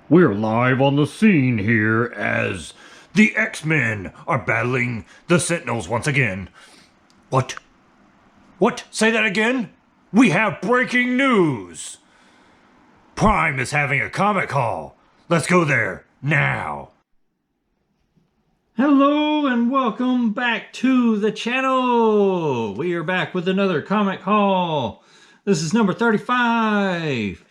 We're live on the scene here as the X-Men are battling the Sentinels once again. What? What? Say that again? We have breaking news! Prime is having a comic haul. Let's go there, now. Hello and welcome back to the channel. We are back with another comic haul. This is number 35.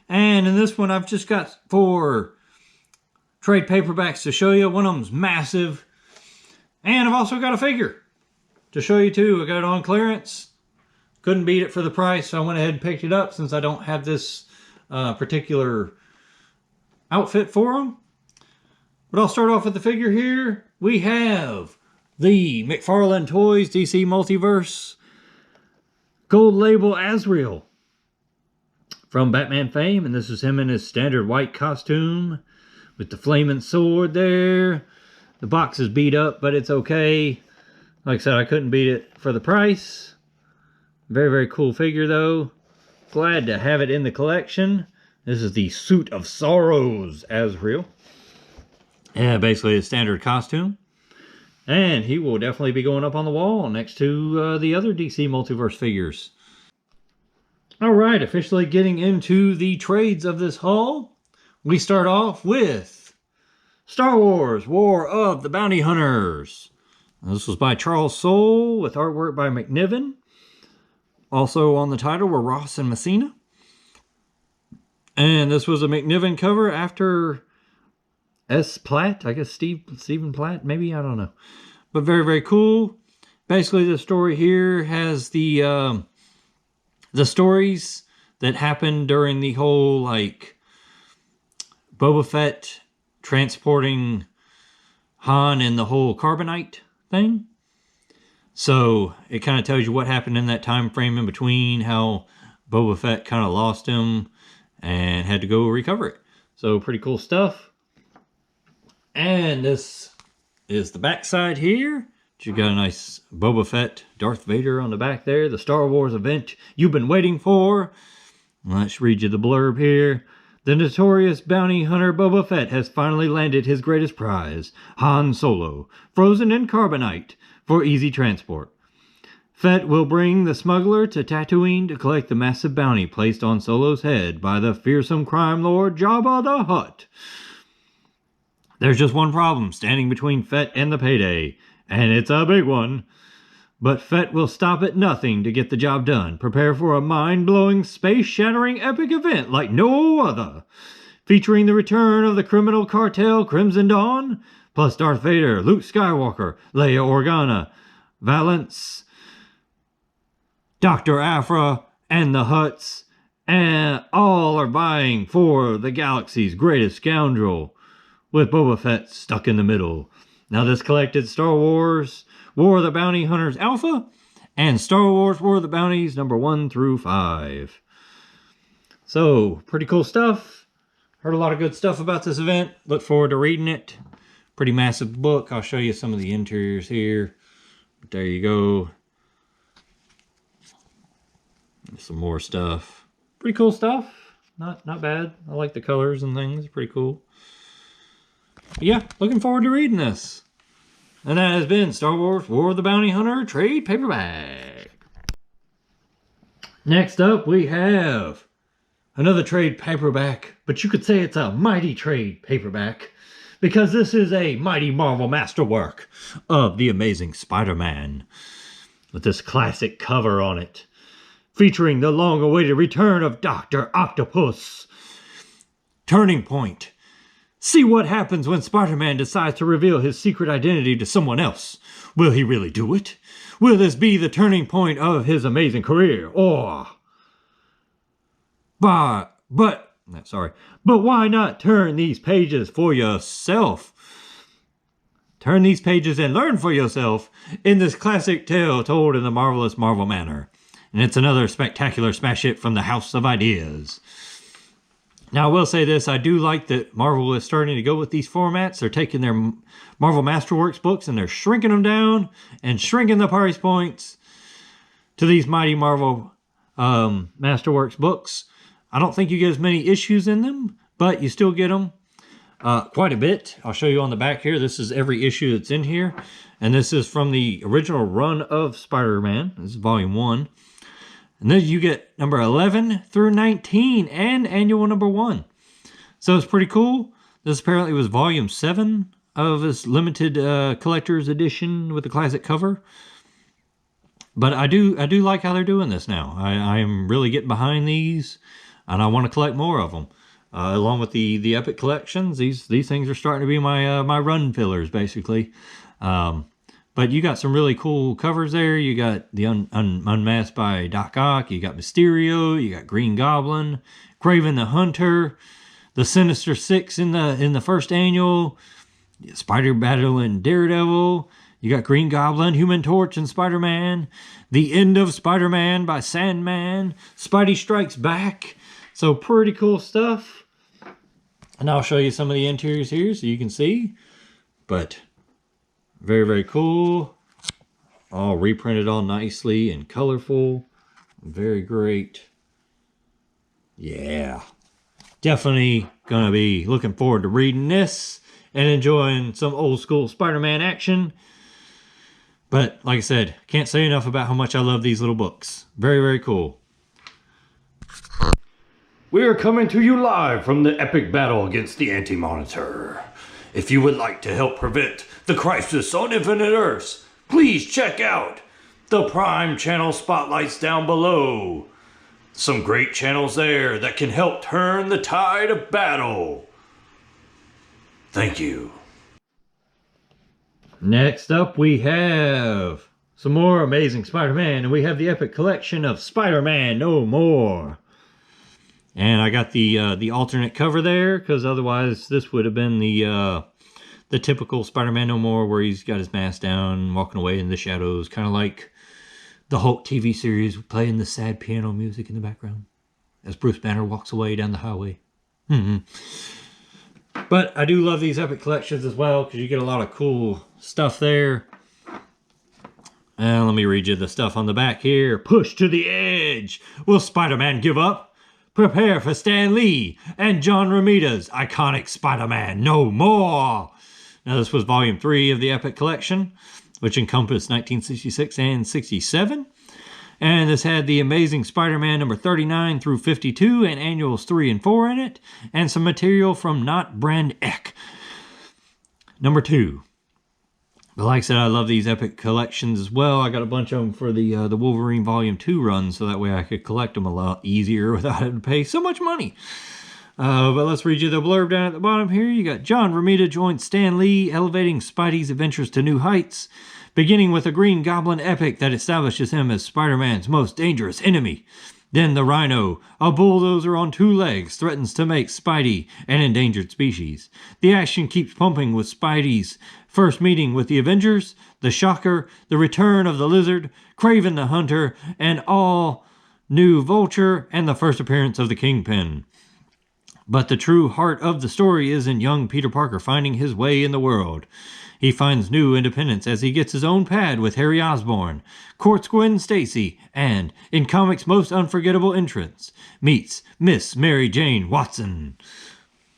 And in this one I've just got 4 trade paperbacks to show you. One of them's massive. And I've also got a figure to show you too. I got it on clearance. Couldn't beat it for the price, so I went ahead and picked it up since I don't have this particular outfit for them. But I'll start off with the figure here. We have the McFarlane Toys DC Multiverse Gold Label Azreal from Batman fame, and this is him in his standard white costume with the flaming sword there. The box is beat up, but it's okay. Like I said, I couldn't beat it for the price. Very, very cool figure though. Glad to have it in the collection. This is the Suit of Sorrows Azreal. Yeah, basically a standard costume. And he will definitely be going up on the wall next to the other DC Multiverse figures. Alright, officially getting into the trades of this haul. We start off with Star Wars War of the Bounty Hunters. This was by Charles Soule with artwork by McNiven. Also on the title were Ross and Messina. And this was a McNiven cover after S. Platt, I guess Stephen Platt, maybe, I don't know. But very, very cool. Basically, the story here has the stories that happened during the whole, like, Boba Fett transporting Han and the whole carbonite thing. So, it kind of tells you what happened in that time frame in between, how Boba Fett kind of lost him and had to go recover it. So, pretty cool stuff. And this is the backside here. You got a nice Boba Fett, Darth Vader on the back there. The Star Wars event you've been waiting for. Let's read you the blurb here. The notorious bounty hunter Boba Fett has finally landed his greatest prize, Han Solo, frozen in carbonite for easy transport. Fett will bring the smuggler to Tatooine to collect the massive bounty placed on Solo's head by the fearsome crime lord Jabba the Hutt. There's just one problem standing between Fett and the payday, and it's a big one. But Fett will stop at nothing to get the job done. Prepare for a mind-blowing, space-shattering epic event like no other, featuring the return of the criminal cartel Crimson Dawn, plus Darth Vader, Luke Skywalker, Leia Organa, Valance, Dr. Aphra, and the Hutts, and all are vying for the galaxy's greatest scoundrel, with Boba Fett stuck in the middle. Now this collected Star Wars War of the Bounty Hunters Alpha and Star Wars War of the Bounties number 1 through 5. So, pretty cool stuff. Heard a lot of good stuff about this event. Look forward to reading it. Pretty massive book. I'll show you some of the interiors here. But there you go. Some more stuff. Pretty cool stuff. Not bad. I like the colors and things. Pretty cool. Yeah, looking forward to reading this. And that has been Star Wars War of the Bounty Hunter trade paperback. Next up we have another trade paperback, but you could say it's a mighty trade paperback because this is a mighty Marvel Masterwork of The Amazing Spider-Man with this classic cover on it, featuring the long-awaited return of Dr. Octopus. Turning point. See what happens when Spider-Man decides to reveal his secret identity to someone else. Will he really do it? Will this be the turning point of his amazing career? Or... But why not turn these pages for yourself? Turn these pages and learn for yourself in this classic tale told in the marvelous Marvel manner. And it's another spectacular smash hit from the House of Ideas. Now, I will say this, I do like that Marvel is starting to go with these formats. They're taking their Marvel Masterworks books and they're shrinking them down and shrinking the price points to these mighty Marvel Masterworks books. I don't think you get as many issues in them, but you still get them. quite a bit. I'll show you on the back here. This is every issue that's in here. And this is from the original run of Spider-Man. This is volume 1. And then you get number 11 through 19 and annual number 1. So it's pretty cool. This apparently was volume 7 of this limited collector's edition with the classic cover. But I do like how they're doing this now. I am really getting behind these, and I want to collect more of them. Along with the Epic collections, these things are starting to be my my run fillers, basically. But you got some really cool covers there. You got the Unmasked by Doc Ock. You got Mysterio. You got Green Goblin, Kraven the Hunter, the Sinister Six in the first annual, Spider Battle and Daredevil. You got Green Goblin, Human Torch, and Spider-Man. The End of Spider-Man by Sandman. Spidey Strikes Back. So pretty cool stuff. And I'll show you some of the interiors here so you can see. But very, very cool. All reprinted all nicely and colorful. Very great. Yeah. Definitely going to be looking forward to reading this and enjoying some old school Spider-Man action. But like I said, can't say enough about how much I love these little books. Very, very cool. We are coming to you live from the epic battle against the Anti-Monitor. If you would like to help prevent the crisis on Infinite Earths, please check out the Prime channel spotlights down below. Some great channels there that can help turn the tide of battle. Thank you. Next up we have some more Amazing Spider-Man, and we have the Epic Collection of Spider-Man No More. And I got the alternate cover there, because otherwise this would have been the typical Spider-Man No More, where he's got his mask down, walking away in the shadows, kind of like the Hulk TV series, playing the sad piano music in the background as Bruce Banner walks away down the highway. But I do love these Epic collections as well, because you get a lot of cool stuff there. And let me read you the stuff on the back here. Push to the edge. Will Spider-Man give up? Prepare for Stan Lee and John Romita's iconic Spider-Man No More. Now this was volume 3 of the Epic collection, which encompassed 1966 and 67. And this had the Amazing Spider-Man number 39 through 52 and annuals 3 and 4 in it, and some material from Not Brand Eck number 2. But like I said, I love these Epic collections as well. I got a bunch of them for the Wolverine Volume 2 run, so that way I could collect them a lot easier without having to pay so much money. But let's read you the blurb down at the bottom here. You got John Romita joins Stan Lee, elevating Spidey's adventures to new heights, beginning with a Green Goblin epic that establishes him as Spider-Man's most dangerous enemy. Then the Rhino, a bulldozer on 2 legs, threatens to make Spidey an endangered species. The action keeps pumping with Spidey's first meeting with the Avengers, the Shocker, the return of the Lizard, Kraven the Hunter, and all new Vulture, and the first appearance of the Kingpin. But the true heart of the story is in young Peter Parker finding his way in the world. He finds new independence as he gets his own pad with Harry Osborn, courts Gwen Stacy, and, in comics' most unforgettable entrance, meets Miss Mary Jane Watson.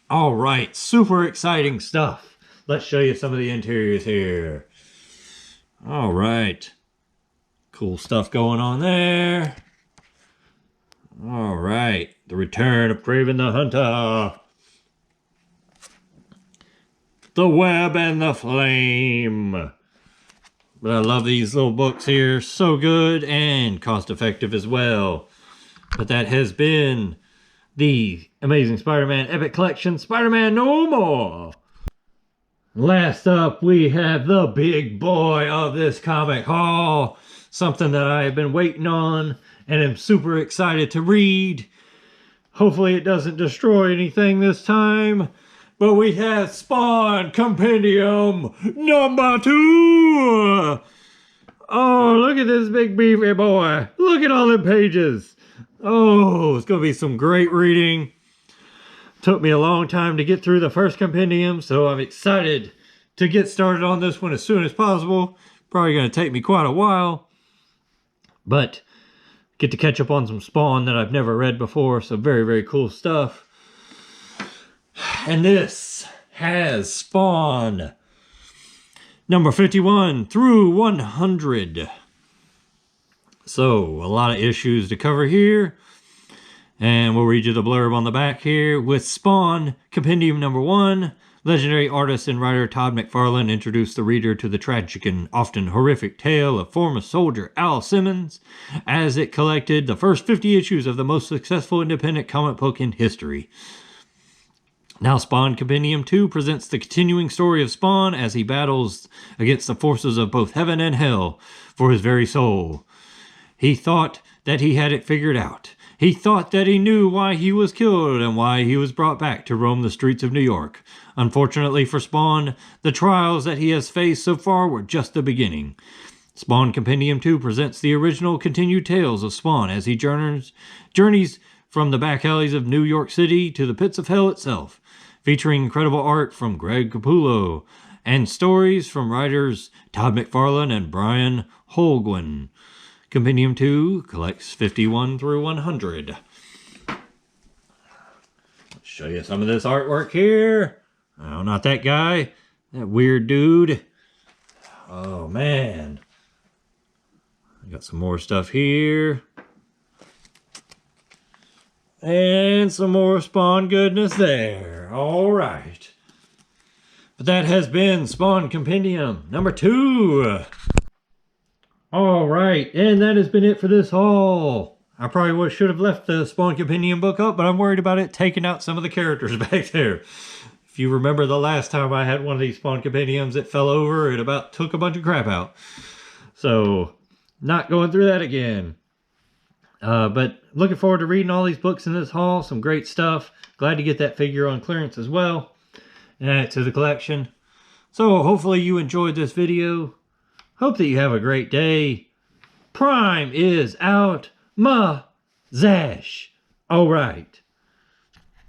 All right, super exciting stuff. Let's show you some of the interiors here. All right. Cool stuff going on there. All right. The return of Kraven the Hunter. The Web and the Flame. But I love these little books here. So good and cost effective as well. But that has been the Amazing Spider-Man Epic Collection, Spider-Man No More. Last up, we have the big boy of this comic haul. Something that I have been waiting on and am super excited to read. Hopefully it doesn't destroy anything this time. But we have Spawn Compendium number 2. Oh, look at this big beefy boy. Look at all the pages. Oh, it's going to be some great reading. Took me a long time to get through the first compendium, so I'm excited to get started on this one as soon as possible. Probably going to take me quite a while, but get to catch up on some Spawn that I've never read before, so very, very cool stuff. And this has Spawn number 51 through 100. So, a lot of issues to cover here. And we'll read you the blurb on the back here. With Spawn, Compendium number 1, legendary artist and writer Todd McFarlane introduced the reader to the tragic and often horrific tale of former soldier Al Simmons as it collected the first 50 issues of the most successful independent comic book in history. Now Spawn Compendium 2 presents the continuing story of Spawn as he battles against the forces of both heaven and hell for his very soul. He thought that he had it figured out. He thought that he knew why he was killed and why he was brought back to roam the streets of New York. Unfortunately for Spawn, the trials that he has faced so far were just the beginning. Spawn Compendium 2 presents the original continued tales of Spawn as he journeys from the back alleys of New York City to the pits of hell itself, featuring incredible art from Greg Capullo and stories from writers Todd McFarlane and Brian Holguin. Compendium 2 collects 51 through 100. Let's show you some of this artwork here. Oh, not that guy. That weird dude. Oh, man. I got some more stuff here. And some more Spawn goodness there. All right. But that has been Spawn Compendium number 2. All right, and that has been it for this haul. I probably should have left the Spawn Compendium book up, but I'm worried about it taking out some of the characters back there. If you remember the last time I had one of these Spawn Compendiums, it fell over. It about took a bunch of crap out. So, not going through that again. But looking forward to reading all these books in this haul. Some great stuff. Glad to get that figure on clearance as well. And add it to the collection. So, hopefully you enjoyed this video. Hope that you have a great day. Prime is out. Ma Zash. All right.